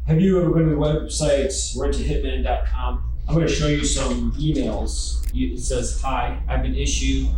Have you ever been to the website rentahitman.com? I'm going to show you some emails. It says, "Hi, I've been issued."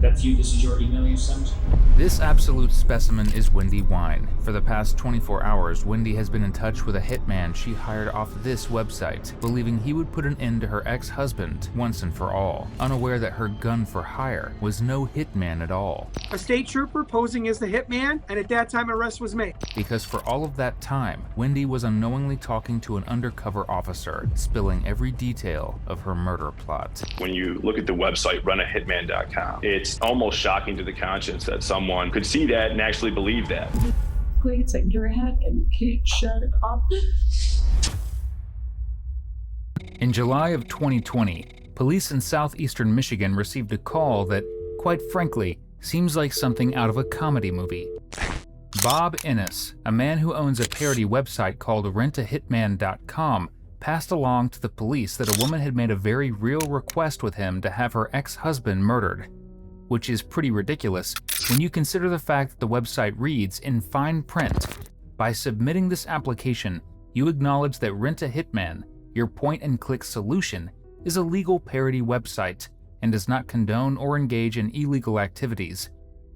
That's you. This is your email you sent. This absolute specimen is Wendy Wine. For the past 24 hours, Wendy has been in touch with a hitman she hired off this website, believing he would put an end to her ex-husband once and for all, unaware that her gun for hire was no hitman at all. A state trooper posing as the hitman, and at that time, arrest was made. Because for all of that time, Wendy was unknowingly talking to an undercover officer, spilling every detail of her murder plot. When you look at the website, runahitman.com, it's almost shocking to the conscience that someone could see that and actually believe that. Please, like your head and can't shut it off. In July of 2020, police in southeastern Michigan received a call that, quite frankly, seems like something out of a comedy movie. Bob Ennis, a man who owns a parody website called rentahitman.com, passed along to the police that a woman had made a very real request with him to have her ex-husband murdered, which is pretty ridiculous when you consider the fact that the website reads in fine print, "By submitting this application, you acknowledge that Rent a Hitman, your point-and-click solution, is a legal parody website and does not condone or engage in illegal activities.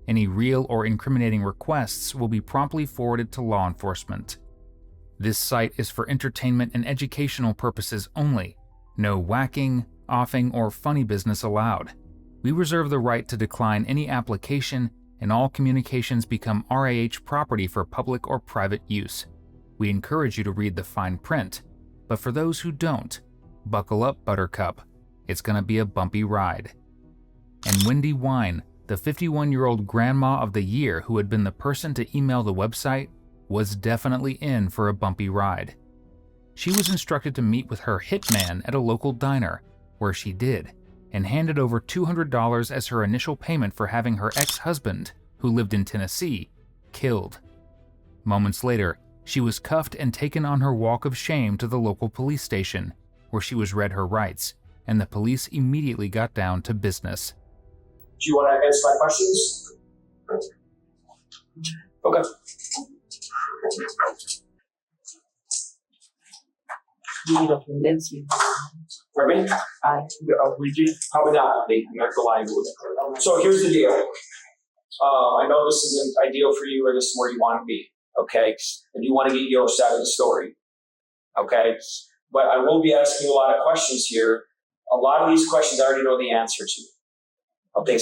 Any real or incriminating requests will be promptly forwarded to law enforcement. This site is for entertainment and educational purposes only. No whacking, offing, or funny business allowed. We reserve the right to decline any application, and all communications become RAH property for public or private use. We encourage you to read the fine print, but for those who don't, buckle up, Buttercup. It's gonna be a bumpy ride." And Wendy Wine, the 51-year-old grandma of the year who had been the person to email the website, was definitely in for a bumpy ride. She was instructed to meet with her hitman at a local diner, where she did, and handed over $200 as her initial payment for having her ex-husband, who lived in Tennessee, killed. Moments later, she was cuffed and taken on her walk of shame to the local police station, where she was read her rights, and the police immediately got down to business. Do you want to answer my questions? Okay. You need to convince me. Pardon me? Would you? Probably not, honey. I'm not relying on it. So here's the deal. I know this isn't ideal for you, or this is where you want to be, okay? And you want to get your side of the story, okay? But I will be asking you a lot of questions here. A lot of these questions I already know the answer to. Okay,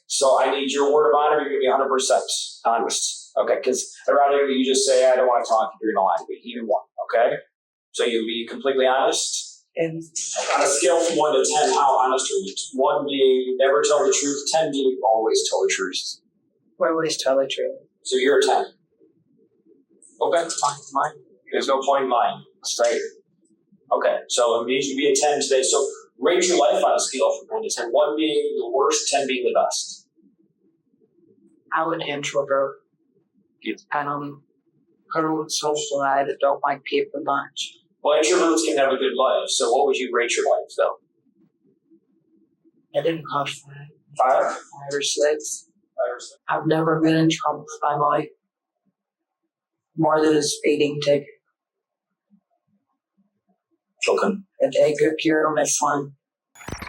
so I need your word of honor. You're going to be 100% honest, okay? Because I'd rather you just say, "I don't want to talk," if you're going to lie to me. Either one, okay? So you'll be completely honest. And On a scale from 1 to 10, how honest are you? 1 being never tell the truth, 10 being always tell the truth. we always tell the truth. So you're a 10. Okay. Fine. There's no point in lying. Straight. Okay. So it means you be a 10 today. So rate your life on a scale from 1 to 10. 1 being the worst, 10 being the best. I would introvert. I don't social life. I don't like people much. Well, introverts can have a good life. So what would you rate your life, though? I didn't cost 5? 5 or 6. 5 or 6. I've never been in trouble in my life. More than a speeding ticket. Okay. If they could cure this one.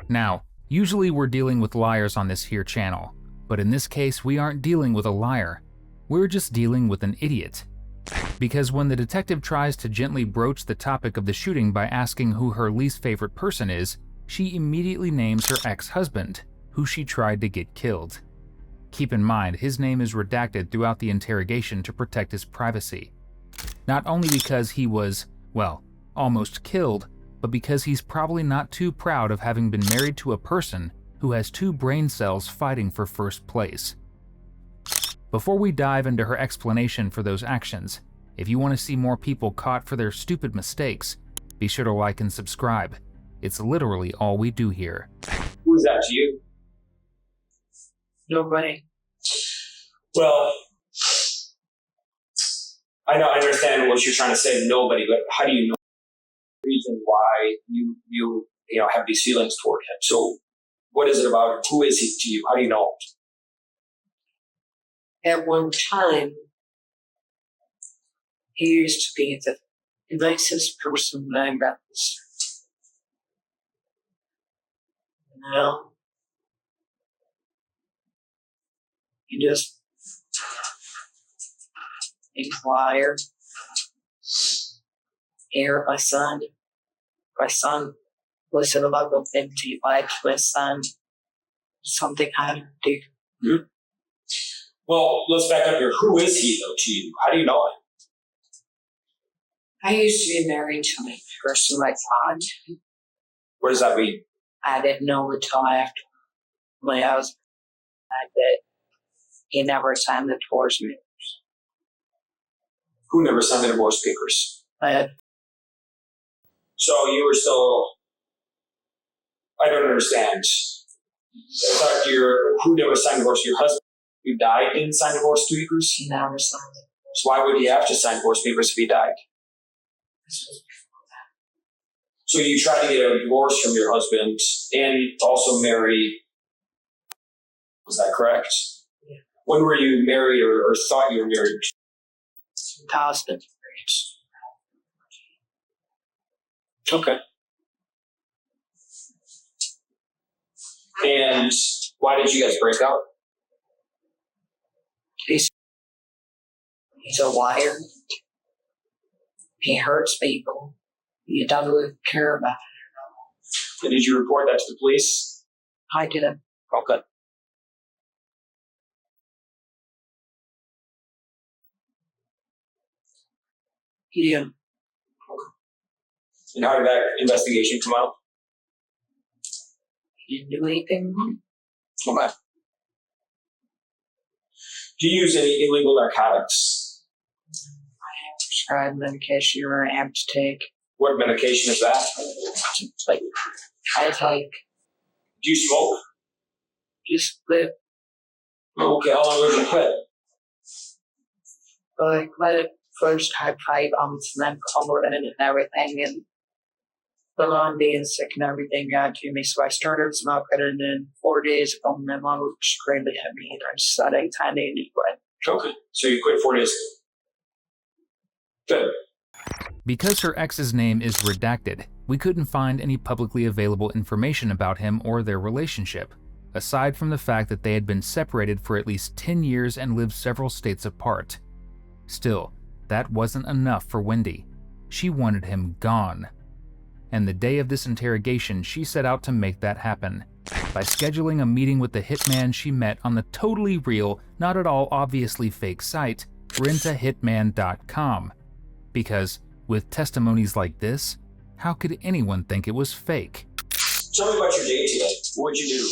Now, usually we're dealing with liars on this here channel, but in this case we aren't dealing with a liar. We're just dealing with an idiot. Because when the detective tries to gently broach the topic of the shooting by asking who her least favorite person is, she immediately names her ex-husband, who she tried to get killed. Keep in mind, his name is redacted throughout the interrogation to protect his privacy. Not only because he was, well, almost killed, but because he's probably not too proud of having been married to a person who has 2 brain cells fighting for first place. Before we dive into her explanation for those actions, if you want to see more people caught for their stupid mistakes, be sure to like and subscribe. It's literally all we do here. Who is that to you? Nobody. Well, I understand what you're trying to say, nobody, but how do you know the reason why you have these feelings toward him? So what is it about him? Who is he to you? How do you know him? At one time, he used to be the nicest person that I met. No. He just, he's a liar. Here, my son was in love with him to like my son. Something I had to do. Hmm? Well, let's back up here. Who is he, though, to you? How do you know him? I used to be married to a person I thought. What does that mean? I didn't know until after my husband died that he never signed the divorce papers. Who never signed the divorce papers? But So you were still. I don't understand. I thought who never signed divorce? Your husband who died didn't sign divorce papers? he never signed it. So why would he have to sign divorce papers if he died? So you tried to get a divorce from your husband and also marry. Was that correct? Yeah. When were you married or thought you were married? 2000. Okay. And why did you guys break up? He's a liar. He hurts people. He doesn't care about it. And did you report that to the police? I didn't. Okay. He didn't. And how did that investigation come out? He didn't do anything wrong. Okay. Do you use any illegal narcotics? I have prescribed medication or I have to take. What medication is that? It's like, I like Do you smoke? just live, Okay, how long did you quit? like, let it first have 5 months and then color in it and everything. And the mom being sick and everything got to me. So I started smoking and then 4 days ago, my mom was screaming at me. And I just said, anytime they need quit. Okay. So you quit 4 days ago. Good. Because her ex's name is redacted, we couldn't find any publicly available information about him or their relationship, aside from the fact that they had been separated for at least 10 years and lived several states apart. Still, that wasn't enough for Wendy. She wanted him gone. And the day of this interrogation, she set out to make that happen by scheduling a meeting with the hitman she met on the totally real, not at all obviously fake site, rentahitman.com. Because with testimonies like this, how could anyone think it was fake? Tell me about your day today. What'd you do?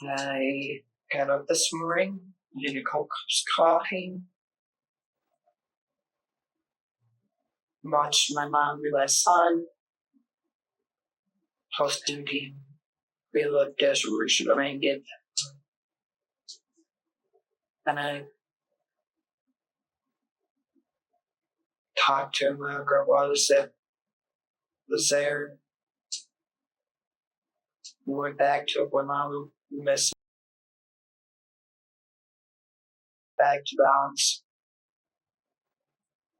I got up this morning, did a cold cups of coffee, watched my mom and my son posting the real desperation I get. And I talked to my grandmother that was there. We went back to when I was missing. Back to balance.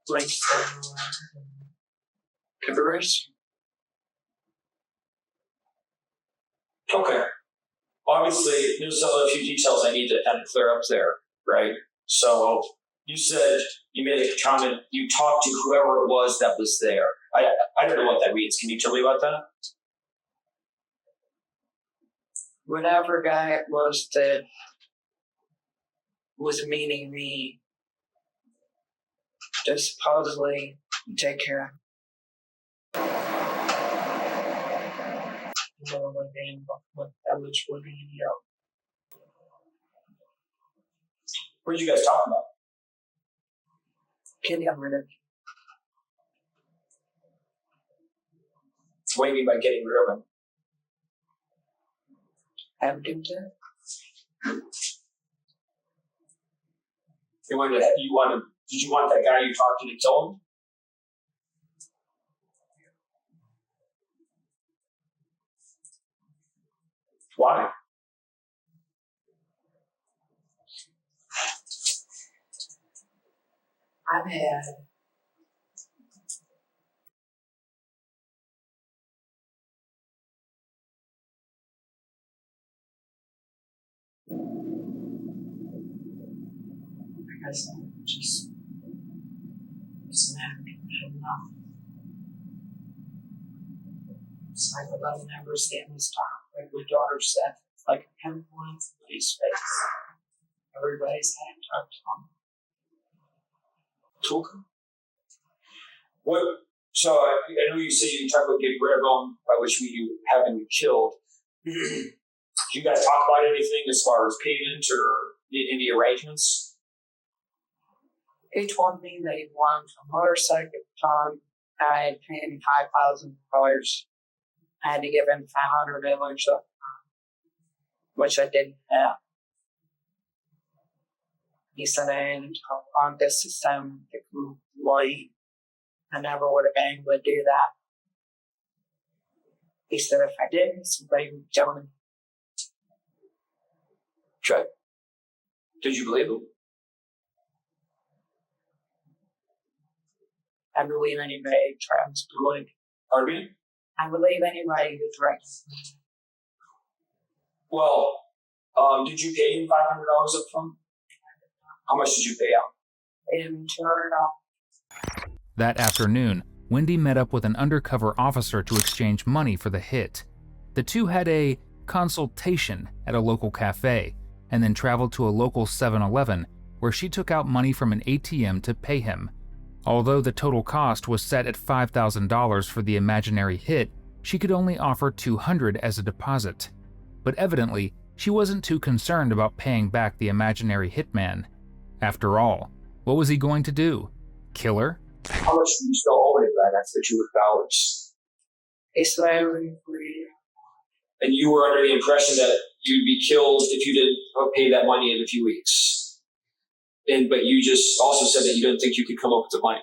Like Converse. Okay. Obviously, there's a few details I need to kind of clear up there, right? So you said you made a comment, you talked to whoever it was that was there. I don't know what that means. Can you tell me about that? Whatever guy it was that was meeting me to supposedly take care of. What that was working, What did you guys talk about? Can you rid of? What do you mean by getting rid of him? Have him to. Did you want that guy you talked to kill him? Why? I've had because I'm just snapped enough. So I will never see him stop. Like my daughter said, it's like a chemical in somebody's face. Everybody's had to talk to him. Okay. What? So I know you say you talked about getting rid of them, by which we you having you killed. Do you guys talk about anything as far as payment or any arrangements? He told me they want a motorcycle time. I had paid him $5,000. I had to give him $500, which I didn't have. He said I had to on this system late. I never would have been able to do that. He said if I did, somebody would tell me. Okay. Did you believe him? I believe anybody tries to believe. Pardon me? I believe anybody who threatens. Well, did you pay him $500 up front? How much did you pay out? And $200. That afternoon, Wendy met up with an undercover officer to exchange money for the hit. The two had a consultation at a local cafe and then traveled to a local 7-Eleven where she took out money from an ATM to pay him. Although the total cost was set at $5,000 for the imaginary hit, she could only offer $200 as a deposit. But evidently, she wasn't too concerned about paying back the imaginary hitman. After all, what was he going to do? Kill her? How much do you still owe him then? That's the $200. He said I would agree. And you were under the impression that you'd be killed if you didn't pay that money in a few weeks. But you just also said that you didn't think you could come up with the money.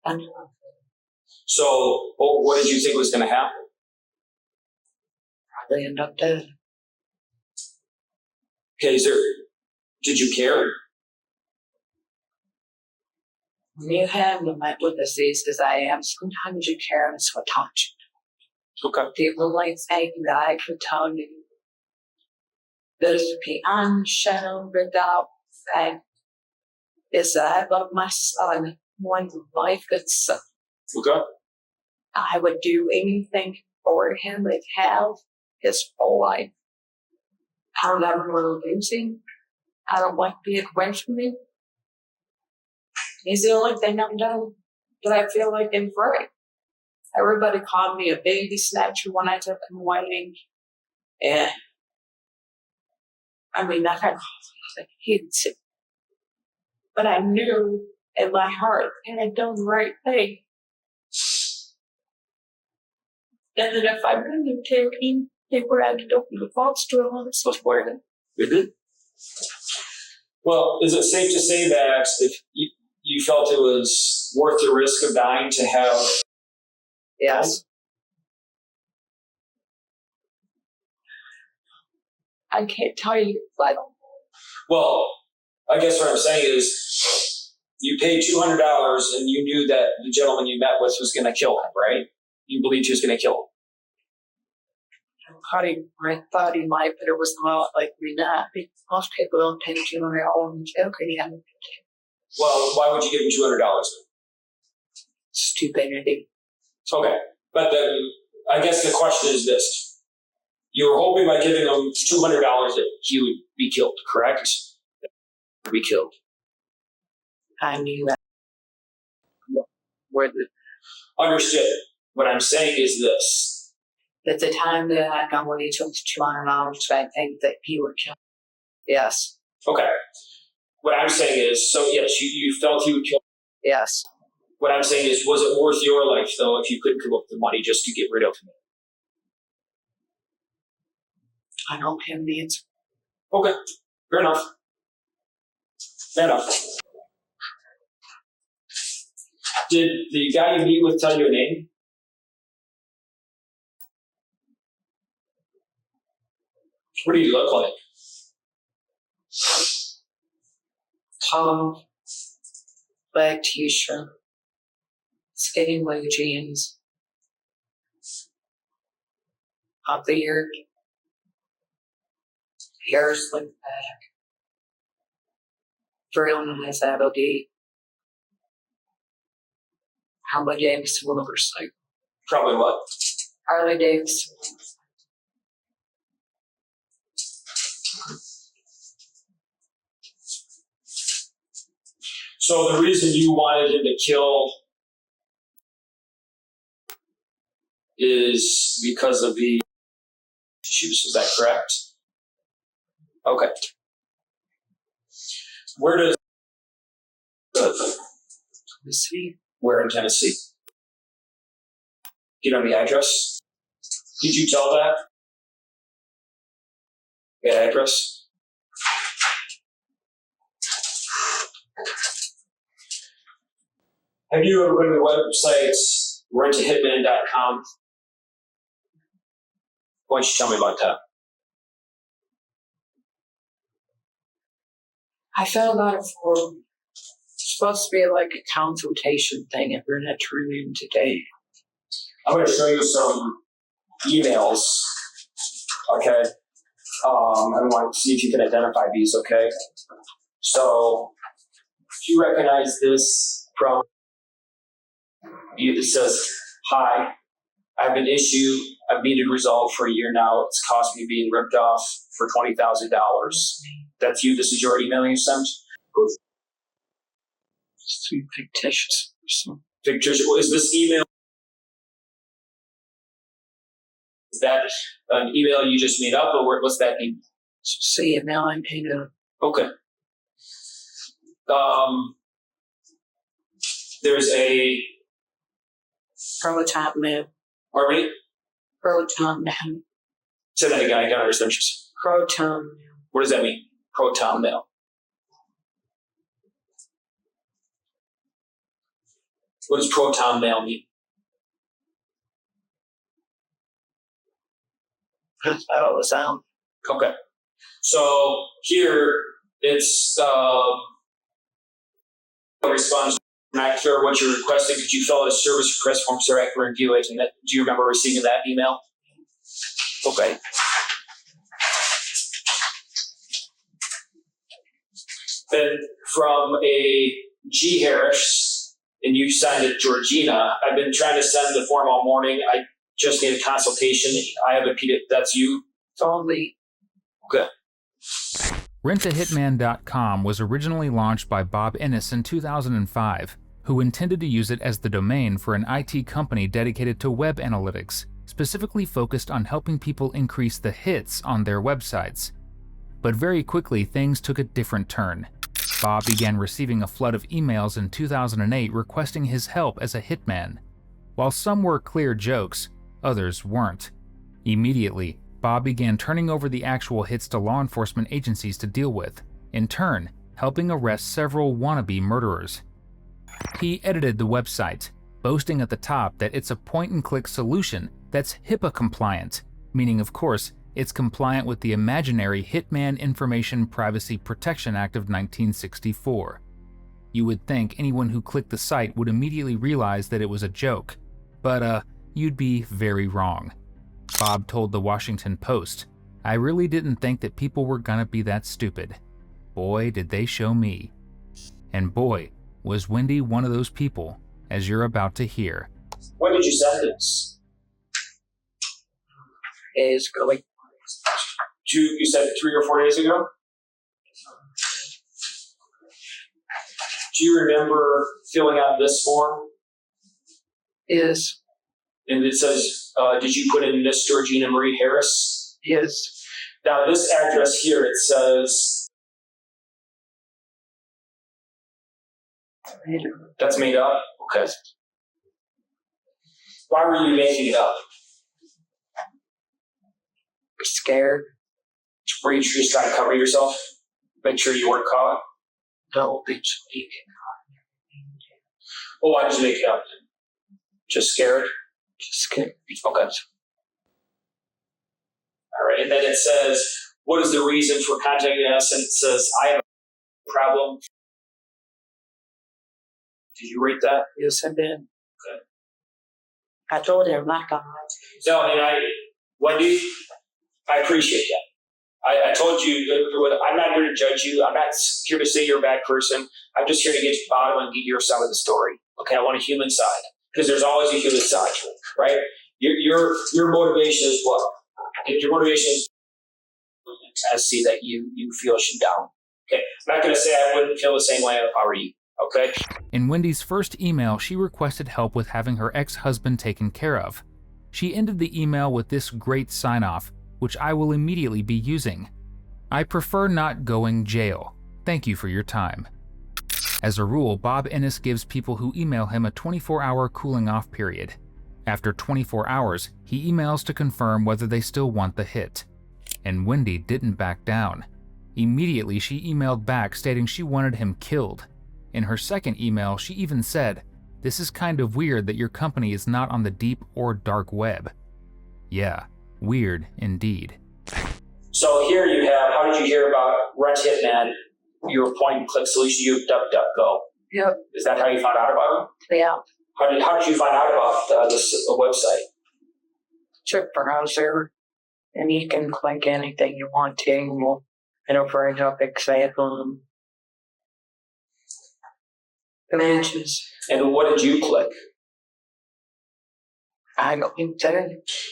And So, what did you think was going to happen? probably end up dead. Okay, did you care? When you have a mental disease as I am, sometimes you care and it's what touch. Okay. People like saying that I could tell you there's beyond shadow of a doubt fact is that I love my son one life itself. Okay. I would do anything for him and have his whole life. I don't ever want to lose him. I don't want to be away from him. He's the only thing I've done that I feel like is right. Everybody called me a baby snatcher when I took him away. And I mean, I had hates it. But I knew in my heart and I'd done the right thing. And that if I really take him, they were had to open the vaults to him, this was worth it. Mm-hmm. Well, is it safe to say that if you felt it was worth the risk of dying to have? Yes. I can't tell you, but Well, I guess what I'm saying is you paid $200 and you knew that the gentleman you met with was going to kill him, right? You believed he was going to kill him. I thought he might, but it was not like me not. Most people don't take $200 and joking. Well, why would you give him $200? Stupidity. Okay, but I guess the question is this. You were hoping by giving him $200 that he would be killed, correct? Be killed. I knew that. Where the Understood. What I'm saying is this. at the time that I got when he took $200, I think that he would kill. Yes. Okay. What I'm saying is, so yes, you felt he would kill. Yes. What I'm saying is, was it worth your life, though, if you couldn't come up with the money just to get rid of him? I don't have the answer. Okay. Fair enough. Fair enough. Did the guy you meet with tell you a name? What do you look like? Tall, black t-shirt, skinny blue jeans, up the ear, hair slicked back, Australian is Abbey. Harley Davidson motorcycle. Probably what? Harley Davidson. So the reason you wanted him to kill is because of the issues. Is that correct? Okay. Where does Tennessee. where in Tennessee? Do you know the address? Did you tell that? The address? Have you ever been to the website rentahitman.com? Why don't you tell me about that? I found out for it's supposed to be like a consultation thing at Internet Tribune today. I'm going to show you some emails, okay? I want to see if you can identify these, okay? So, if you recognize this from, it says, "Hi, I have an issue I've needed resolved for a year now. It's cost me being ripped off for $20,000. That's you? This is your email you sent? Some fictitious person. Fictitious? Is this email? Is that an email you just made up, or what's that mean? See, now I'm paying up. Okay. There's a Proton man. Pardon me? Proton man. Say that again. I don't understand. Proton. What does that mean? Proton mail. What does proton mail mean? That's how it was sound. Okay. So here it's a response. Not sure what you're requesting. Could you fill out a service request form so I can review it? And do you remember receiving that email? Okay. Then from a G. Harris, and you signed it Georgina. I've been trying to send the form all morning. I just need a consultation. I have a PD. That's you? It's only. Okay. Rentahitman.com was originally launched by Bob Innes in 2005, who intended to use it as the domain for an IT company dedicated to web analytics, specifically focused on helping people increase the hits on their websites. But very quickly, things took a different turn. Bob began receiving a flood of emails in 2008 requesting his help as a hitman. While some were clear jokes, others weren't. Immediately, Bob began turning over the actual hits to law enforcement agencies to deal with, in turn, helping arrest several wannabe murderers. He edited the website, boasting at the top that it's a point-and-click solution that's HIPAA compliant, meaning, of course, it's compliant with the imaginary Hitman Information Privacy Protection Act of 1964. You would think anyone who clicked the site would immediately realize that it was a joke, but you'd be very wrong. Bob told the Washington Post, "I really didn't think that people were gonna be that stupid. Boy, did they show me." And boy, was Wendy one of those people, as you're about to hear. When did you send this? Is going. You said 3 or 4 days ago? Do you remember filling out this form? Is. And it says, did you put in Miss Georgina Marie Harris? Is. Now this address here, it says, that's made up? Okay. Why were you making it up? Scared. Were you just trying to cover yourself? Make sure you weren't caught? Don't be speaking. Well, why did you make it up? Just scared? Just scared. Okay. All right. And then it says, what is the reason for contacting us? And it says, I have a problem. Did you read that? Yes, I did. Okay. I told him not to. No, and Wendy, I appreciate that. I told you, I'm not here to judge you. I'm not here to say you're a bad person. I'm just here to get to the bottom and get your side of the story. Okay, I want a human side because there's always a human side, right? Your motivation is what? If your motivation is to see that you feel shut down. Okay, I'm not going to say I wouldn't feel the same way if I were you. Okay. In Wendy's first email, she requested help with having her ex-husband taken care of. She ended the email with this great sign-off, which I will immediately be using. I prefer not going jail. Thank you for your time. As a rule, Bob Innes gives people who email him a 24-hour cooling-off period. After 24 hours, he emails to confirm whether they still want the hit. And Wendy didn't back down. Immediately, she emailed back stating she wanted him killed. In her second email, she even said, "This is kind of weird that your company is not on the deep or dark web." Yeah, weird indeed. So here you have, how did you hear about Rent Hitman, your point and click solution, you have DuckDuckGo? Yep. Is that how you found out about him? Yeah. How did you find out about this website? Check browser, and you can click anything you want to, and it'll bring up example images. And what did you click? I don't think so.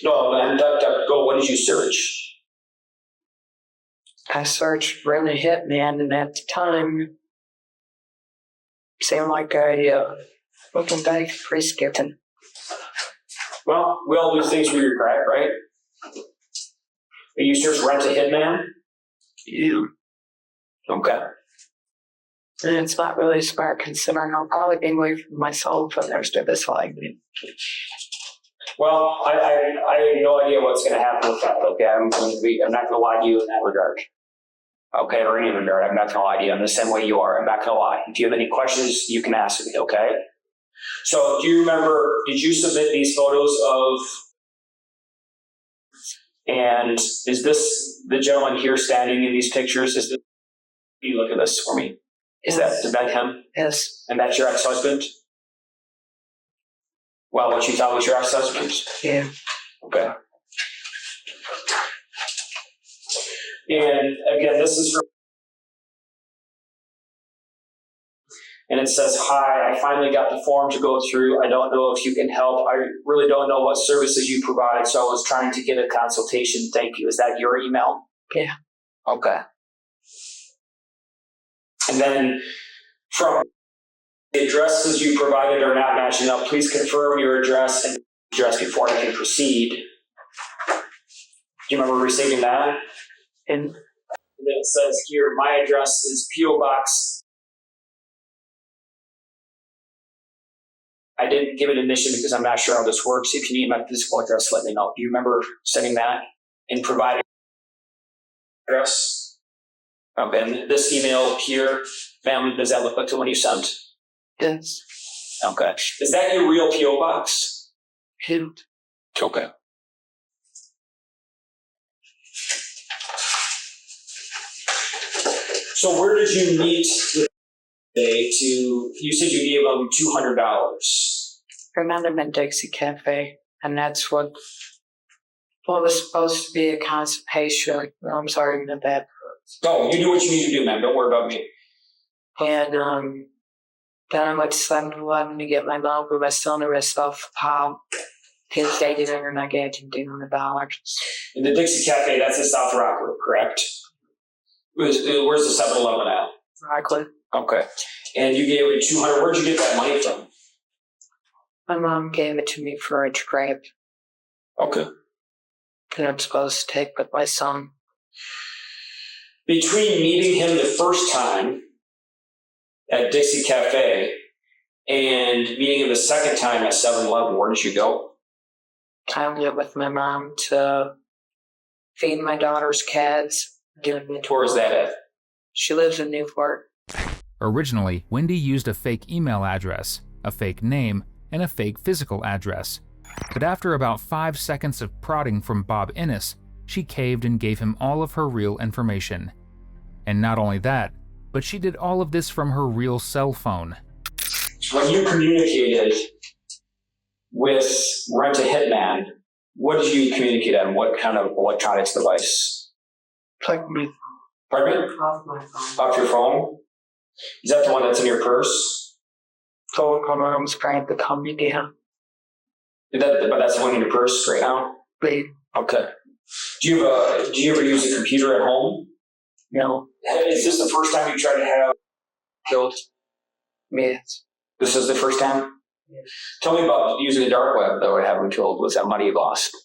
No, man, DuckDuckGo, what did you search? I searched Rent a Hitman, and at the time, seemed like a looking back prescription. Well, we all do things we regret, right? You search Rent a Hitman? Yeah. Okay. And it's not really smart considering I'll probably be away from myself for the rest of this life. Well, I have no idea what's going to happen with that. Okay, I'm not going to lie to you in that regard. Okay, or any regard, I'm not going to lie to you. I'm the same way you are. I'm not going to lie. If you have any questions, you can ask me. Okay. So, do you remember? Did you submit these photos of? And is this the gentleman here standing in these pictures? Is this? You look at this for me. Is that him? Yes. And that's your ex-husband? Well, what you thought was your ex-husband? Yeah. Okay. And again, this is from, and it says, "Hi, I finally got the form to go through. I don't know if you can help. I really don't know what services you provide, so I was trying to get a consultation. Thank you." Is that your email? Yeah. Okay. And then from the addresses you provided are not matching up. Please confirm your address and address before I can proceed. Do you remember receiving that? And then it says here, my address is P.O. Box. I didn't give it initially because I'm not sure how this works. If you need my physical address, let me know. Do you remember sending that and providing address? Okay, and this email here, ma'am, does that look like the one you sent? yes. Okay. Is that your real P.O. Box? And Okay. So where did you meet with today you said you gave them $200. I met him at Dixie Cafe, and that's what was supposed to be a consultation. I'm sorry about that. Oh, you do what you need to do, man. Don't worry about me. And then I went to 7-Eleven to get my mom for my son and myself a pound. His day dinner, and I gave him $200. In the Dixie Cafe, that's in South Rockwood, correct? Where's the 7-Eleven at? Rockland. Okay. And you gave it $200. Where'd you get that money from? My mom gave it to me for a trip Okay. that I'm supposed to take with my son. Between meeting him the first time at Dixie Cafe and meeting him the second time at 7-Eleven, where did you go? I went with my mom to feed my daughter's cats. Where is that at? She lives in Newport. Originally, Wendy used a fake email address, a fake name, and a fake physical address. But after about 5 seconds of prodding from Bob Innes, she caved and gave him all of her real information. And not only that, but she did all of this from her real cell phone. When you communicated with Rent a Hitman, what did you communicate on? What kind of electronics device? Like me. Pardon me? Off my phone. Off your phone? Is that the one that's in your purse? So I'm trying to come again. But that's the one in your purse right now? But Okay. Do you ever use a computer at home? no, Is this the first time you tried to have killed? yes. This is the first time? Yes. Tell me about using the dark web, though, to have him killed. Was that money you lost?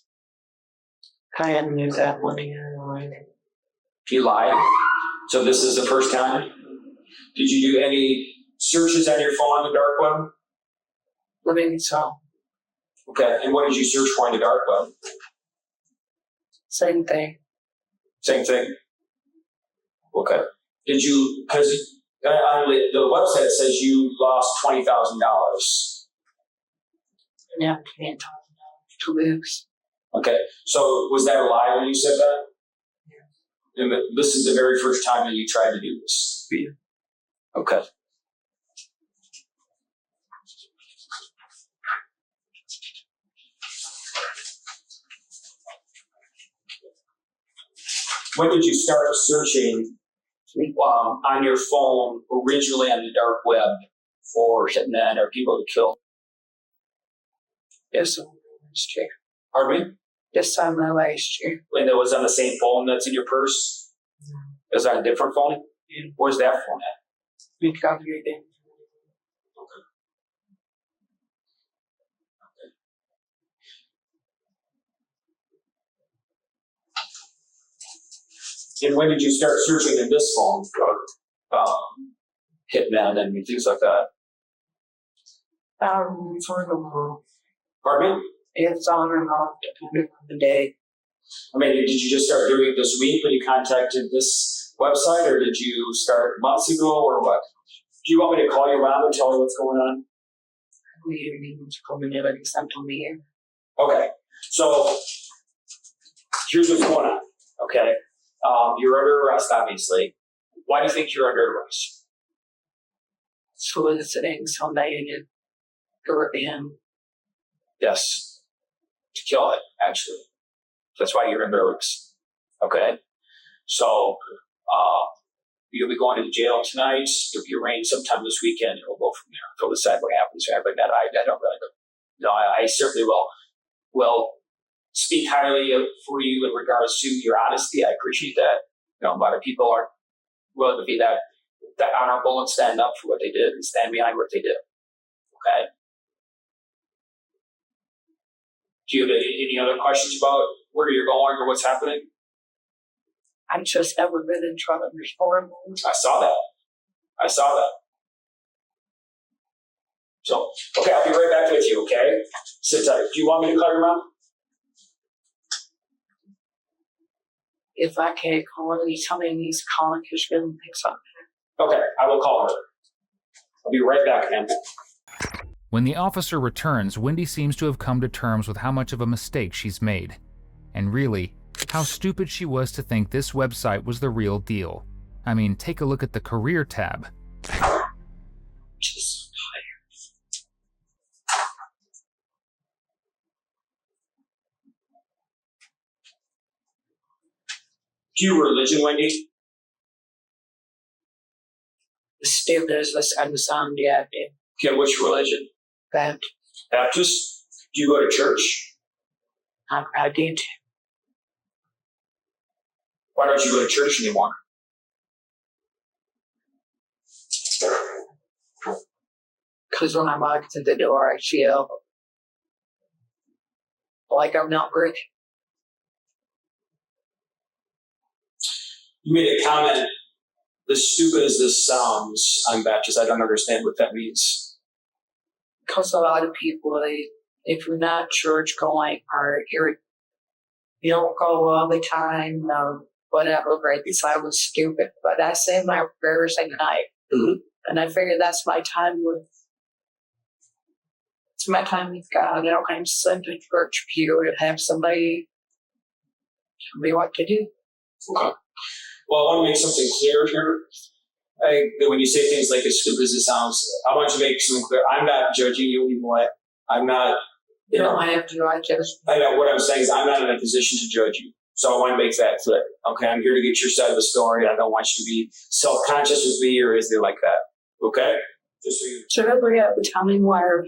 I hadn't used that money anyway. You lied? So this is the first time? Did you do any searches on your phone on the dark web? Living so. Okay, and what did you search for in the dark web? Same thing. Same thing? Okay. Did you, because on the website it says you lost $20,000. Yeah, $10,000 to lose. Okay, so was that a lie when you said that? Yeah. And this is the very first time that you tried to do this? Yeah. Okay. When did you start searching on your phone originally on the dark web for hitmen or people to kill? This time last year. Pardon me? This time last year. And it was on the same phone that's in your purse? Is that a different phone? Yeah. Where's that phone at? We got your thing. And when did you start searching in this phone for hitmen and things like that? For the month. Pardon me? It's on and off depending on the day. I mean, did you just start doing it this week when you contacted this website, or did you start months ago, or what? Do you want me to call your mom and tell her what's going on? We need to come in at least until the year. Okay, so here's what's going on, okay? You're under arrest, obviously. Why do you think you're under arrest? Soliciting somebody to hurt him. Yes, to kill it, actually. That's why you're under arrest, okay? So, you'll be going to jail tonight. You'll be arraigned sometime this weekend, and we'll go from there. We'll decide what happens after that. I don't really know. No, I certainly will speak highly for you in regards to your honesty. I appreciate that. You know, a lot of people aren't willing to be that honorable and stand up for what they did and stand behind what they did. Okay. Do you have any other questions about where you're going or what's happening? I've just never been in trouble before. I saw that. So, okay, I'll be right back with you, okay? Sit tight. Do you want me to call your mom? If I can't call her, tell me he's calling because she doesn't pick up. Okay, I will call her. I'll be right back, man. When the officer returns, Wendy seems to have come to terms with how much of a mistake she's made. And really, how stupid she was to think this website was the real deal. I mean, take a look at the career tab. Just Do you religion, Wendy? still there's less understand yet. Okay, what's your religion? That Baptist? Do you go to church? I did. Why don't you go to church anymore? Because when I walked in the door, I feel like I'm not rich. You made a comment, as stupid as this sounds, I'm Baptist. I don't understand what that means. Because a lot of people, if you're not church going or you don't go all the time, whatever, right? This I was stupid. But I say my prayers at night. Mm-hmm. And I figure that's my time it's my time with God. I don't have to send to church pew and have somebody tell me what to do. Okay. Well, I want to make something clear here. When you say things like as stupid as it sounds, I want you to make something clear. I'm not judging you in what. I'm not. You don't have to. I know what I'm saying is I'm not in a position to judge you. So I want to make that clear. Okay, I'm here to get your side of the story. I don't want you to be self-conscious with me or anything like that. Okay? Just so you. Should I bring up a time where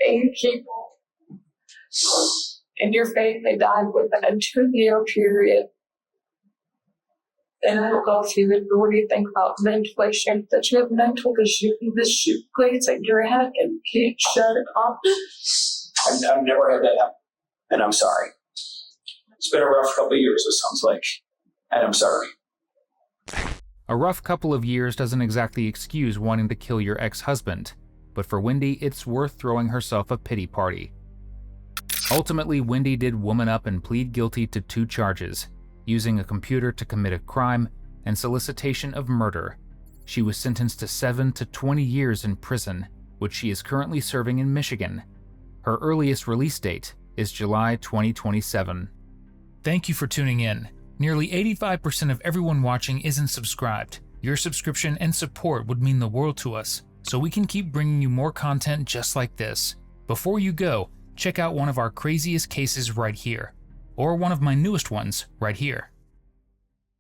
8 people in your family died within a 2-year period? And I don't know if you would really think about mental issues, that you have mental issues, this plays in your head and can't shut it off. I've never had that happen, and I'm sorry. It's been a rough couple of years, it sounds like, and I'm sorry. A rough couple of years doesn't exactly excuse wanting to kill your ex-husband, but for Wendy, it's worth throwing herself a pity party. Ultimately, Wendy did woman up and plead guilty to 2 charges: using a computer to commit a crime and solicitation of murder. She was sentenced to 7 to 20 years in prison, which she is currently serving in Michigan. Her earliest release date is July 2027. Thank you for tuning in. Nearly 85% of everyone watching isn't subscribed. Your subscription and support would mean the world to us, so we can keep bringing you more content just like this. Before you go, check out one of our craziest cases right here, or one of my newest ones right here.